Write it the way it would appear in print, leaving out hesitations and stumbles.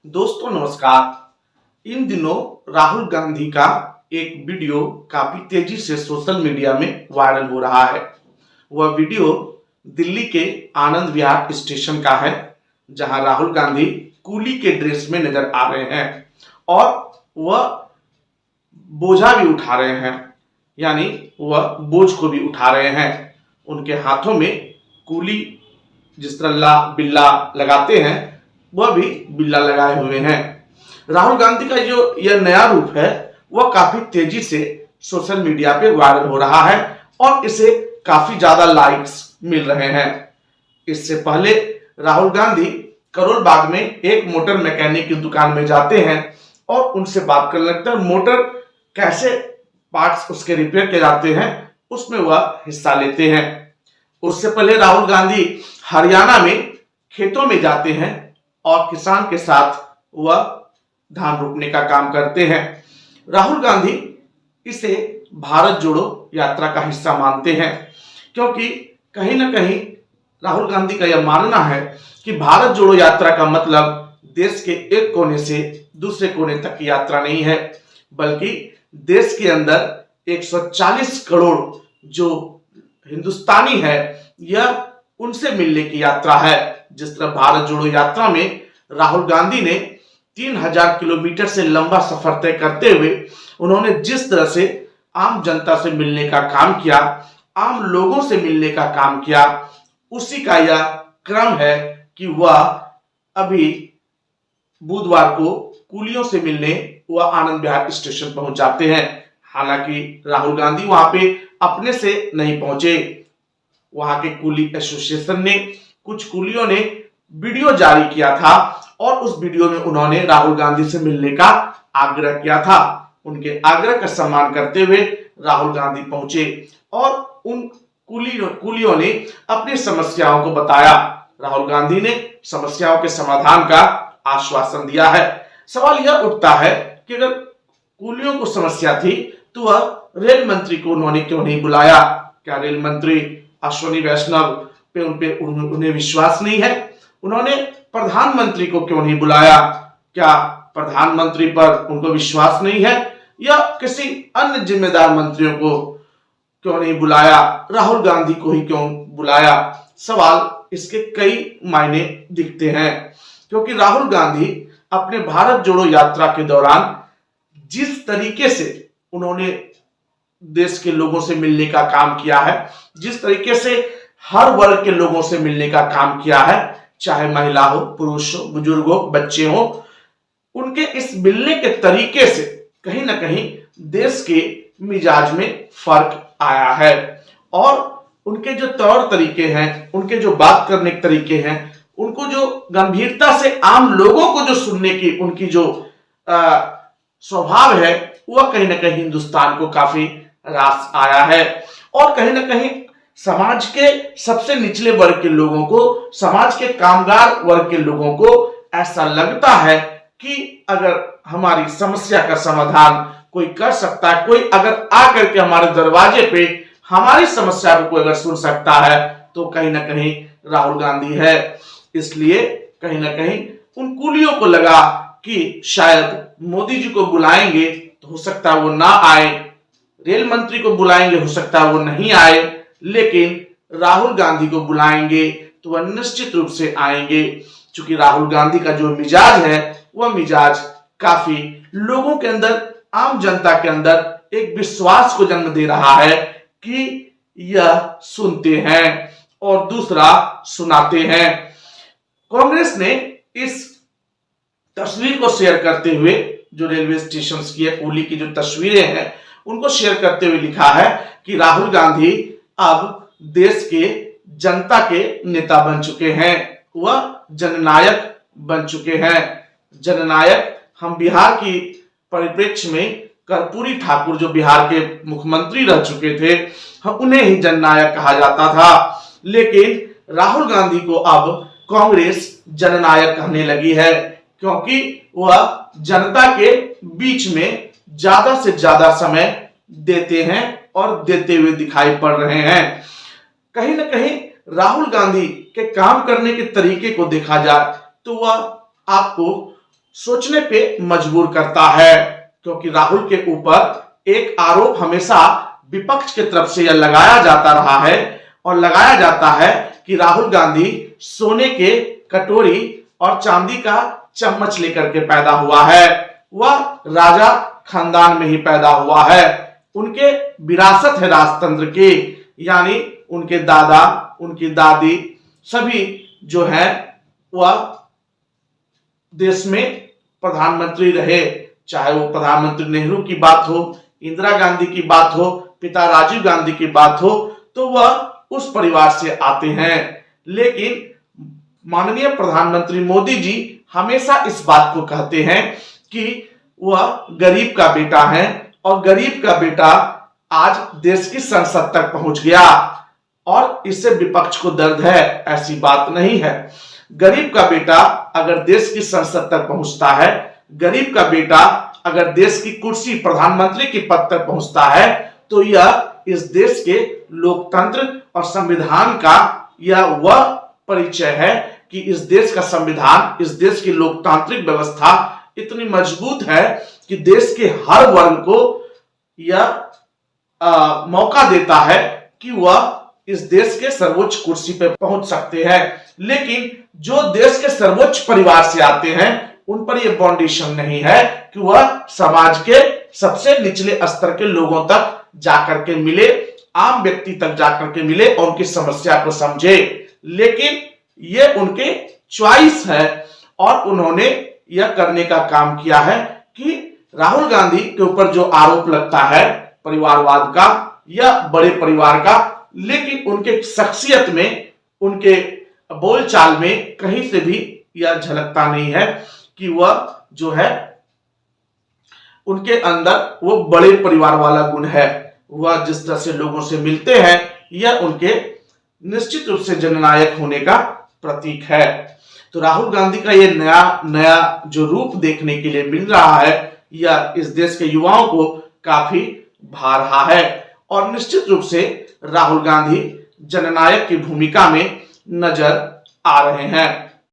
दोस्तों नमस्कार। इन दिनों राहुल गांधी का एक वीडियो काफी तेजी से सोशल मीडिया में वायरल हो रहा है। वह वीडियो दिल्ली के आनंद विहार स्टेशन का है, जहां राहुल गांधी कूली के ड्रेस में नजर आ रहे हैं और वह बोझा भी उठा रहे हैं, यानी वह बोझ को भी उठा रहे हैं। उनके हाथों में कूली जिस तरह बिल्ला लगाते हैं वह भी बिल्ला लगाए हुए हैं। राहुल गांधी का जो यह नया रूप है वह काफी तेजी से सोशल मीडिया पे वायरल हो रहा है और इसे काफी ज्यादा लाइक्स मिल रहे हैं। इससे पहले राहुल गांधी करोल बाग में एक मोटर मैकेनिक की दुकान में जाते हैं और उनसे बात करने लगते हैं। मोटर कैसे पार्ट्स उसके रिपेयर किए जाते हैं उसमें वह हिस्सा लेते हैं। उससे पहले राहुल गांधी हरियाणा में खेतों में जाते हैं और किसान के साथ वह धान रोपने का काम करते हैं। राहुल गांधी इसे भारत जोड़ो यात्रा का हिस्सा मानते हैं, क्योंकि कहीं ना कहीं राहुल गांधी का यह मानना है कि भारत जोड़ो यात्रा का मतलब देश के एक कोने से दूसरे कोने तक की यात्रा नहीं है, बल्कि देश के अंदर 140 करोड़ जो हिंदुस्तानी है यह उनसे मिलने की यात्रा है। जिस तरह भारत जोड़ो यात्रा में राहुल गांधी ने 3000 किलोमीटर से लंबा सफर तय करते हुए उन्होंने जिस तरह से आम जनता से मिलने का काम किया, आम लोगों से मिलने का काम किया, उसी का यह क्रम है कि वह अभी बुधवार को कूलियों से मिलने वह आनंद विहार स्टेशन पहुंच जाते हैं। हालांकि राहुल गांधी वहां पे अपने से नहीं पहुंचे। वहां के कूली एसोसिएशन ने, कुछ कूलियों ने वीडियो जारी किया था और उस वीडियो में उन्होंने राहुल गांधी से मिलने का आग्रह किया था। उनके आग्रह का सम्मान करते हुए राहुल गांधी पहुंचे और उन कूलियों ने अपनी समस्याओं को बताया। राहुल गांधी ने समस्याओं के समाधान का आश्वासन दिया है। सवाल यह उठता है कि अगर कूलियों को समस्या थी तो वह रेल मंत्री को उन्होंने क्यों नहीं बुलाया? क्या रेल मंत्री अश्विनी वैष्णव पे उन्हें विश्वास नहीं है? उन्होंने प्रधानमंत्री को क्यों नहीं बुलाया? क्या प्रधानमंत्री पर उनको विश्वास नहीं है या किसी अन्य जिम्मेदार मंत्रियों को क्यों नहीं बुलाया? राहुल गांधी को ही क्यों बुलाया? सवाल इसके कई मायने दिखते हैं, क्योंकि राहुल गांधी अपने भारत जोड़ो यात्रा के दौरान जिस तरीके से उन्होंने देश के लोगों से मिलने का काम किया है, जिस तरीके से हर वर्ग के लोगों से मिलने का काम किया है, चाहे महिला हो, पुरुष हो, बुजुर्ग हो, बच्चे हो, उनके इस मिलने के तरीके से कहीं ना कहीं देश के मिजाज में फर्क आया है और उनके जो तौर तरीके हैं, उनके जो बात करने के तरीके हैं, उनको जो गंभीरता से आम लोगों को जो सुनने की उनकी जो स्वभाव है वह कहीं ना कहीं हिंदुस्तान को काफी रास आया है और कहीं ना कहीं समाज के सबसे निचले वर्ग के लोगों को, समाज के कामगार वर्ग के लोगों को ऐसा लगता है कि अगर हमारी समस्या का समाधान कोई कर सकता है, कोई अगर आकर के हमारे दरवाजे पे हमारी समस्या को कोई अगर सुन सकता है तो कहीं ना कहीं राहुल गांधी है। इसलिए कहीं ना कहीं उन कूलियों को लगा कि शायद मोदी जी को बुलाएंगे तो हो सकता है वो ना आए, रेल मंत्री को बुलाएंगे हो सकता है वो नहीं आए, लेकिन राहुल गांधी को बुलाएंगे तो वह निश्चित रूप से आएंगे। क्योंकि राहुल गांधी का जो मिजाज है वह मिजाज काफी लोगों के अंदर, आम जनता के अंदर एक विश्वास को जन्म दे रहा है कि यह सुनते हैं और दूसरा सुनाते हैं। कांग्रेस ने इस तस्वीर को शेयर करते हुए, जो रेलवे स्टेशन की है, कूली की जो तस्वीरें हैं उनको शेयर करते हुए लिखा है कि राहुल गांधी अब देश के जनता के नेता बन चुके हैं, वह जननायक बन चुके हैं। जननायक हम बिहार की परिप्रेक्ष्य में कर्पूरी ठाकुर जो बिहार के मुख्यमंत्री रह चुके थे, हम उन्हें ही जननायक कहा जाता था, लेकिन राहुल गांधी को अब कांग्रेस जननायक कहने लगी है, क्योंकि वह जनता के बीच में ज्यादा से ज्यादा समय देते हैं और देते हुए दिखाई पड़ रहे हैं। कहीं ना कहीं राहुल गांधी के काम करने के तरीके को देखा जाए तो वह आपको सोचने पे मजबूर करता है, क्योंकि राहुल के ऊपर एक आरोप हमेशा विपक्ष की तरफ से यह लगाया जाता रहा है और लगाया जाता है कि राहुल गांधी सोने के कटोरी और चांदी का चम्मच लेकर के पैदा हुआ है। वह राजा खानदान में ही पैदा हुआ है, उनके विरासत है राजतंत्र की, यानी उनके दादा, उनकी दादी सभी जो है वह देश में प्रधानमंत्री रहे। चाहे वो प्रधानमंत्री नेहरू की बात हो, इंदिरा गांधी की बात हो, पिता राजीव गांधी की बात हो, तो वह उस परिवार से आते हैं। लेकिन माननीय प्रधानमंत्री मोदी जी हमेशा इस बात को कहते हैं कि वह गरीब का बेटा है और गरीब का बेटा आज देश की संसद तक पहुंच गया और इससे विपक्ष को दर्द है। ऐसी बात नहीं है। गरीब का बेटा अगर देश की संसद तक पहुंचता है, गरीब का बेटा अगर देश की कुर्सी प्रधानमंत्री के पद तक पहुंचता है, तो यह इस देश के लोकतंत्र और संविधान का यह वह परिचय है कि इस देश का संविधान, इस देश की लोकतांत्रिक व्यवस्था इतनी मजबूत है कि देश के हर वर्ग को यह मौका देता है कि वह इस देश के सर्वोच्च कुर्सी पर पहुंच सकते हैं। लेकिन जो देश के सर्वोच्च परिवार से आते हैं उन पर यह बाउंडेशन नहीं है कि वह समाज के सबसे निचले स्तर के लोगों तक जाकर के मिले, आम व्यक्ति तक जाकर के मिले और उनकी समस्या को समझे। लेकिन ये उनके चॉइस है और उन्होंने यह करने का काम किया है कि राहुल गांधी के ऊपर जो आरोप लगता है परिवारवाद का या बड़े परिवार का, लेकिन उनके शख्सियत में, उनके बोलचाल में कहीं से भी यह झलकता नहीं है कि वह जो है उनके अंदर वो बड़े परिवार वाला गुण है। वह जिस तरह से लोगों से मिलते हैं यह उनके निश्चित रूप से जननायक होने का प्रतीक है। तो राहुल गांधी का ये नया नया जो रूप देखने के लिए मिल रहा है यह इस देश के युवाओं को काफी भा रहा है और निश्चित रूप से राहुल गांधी जननायक की भूमिका में नजर आ रहे हैं।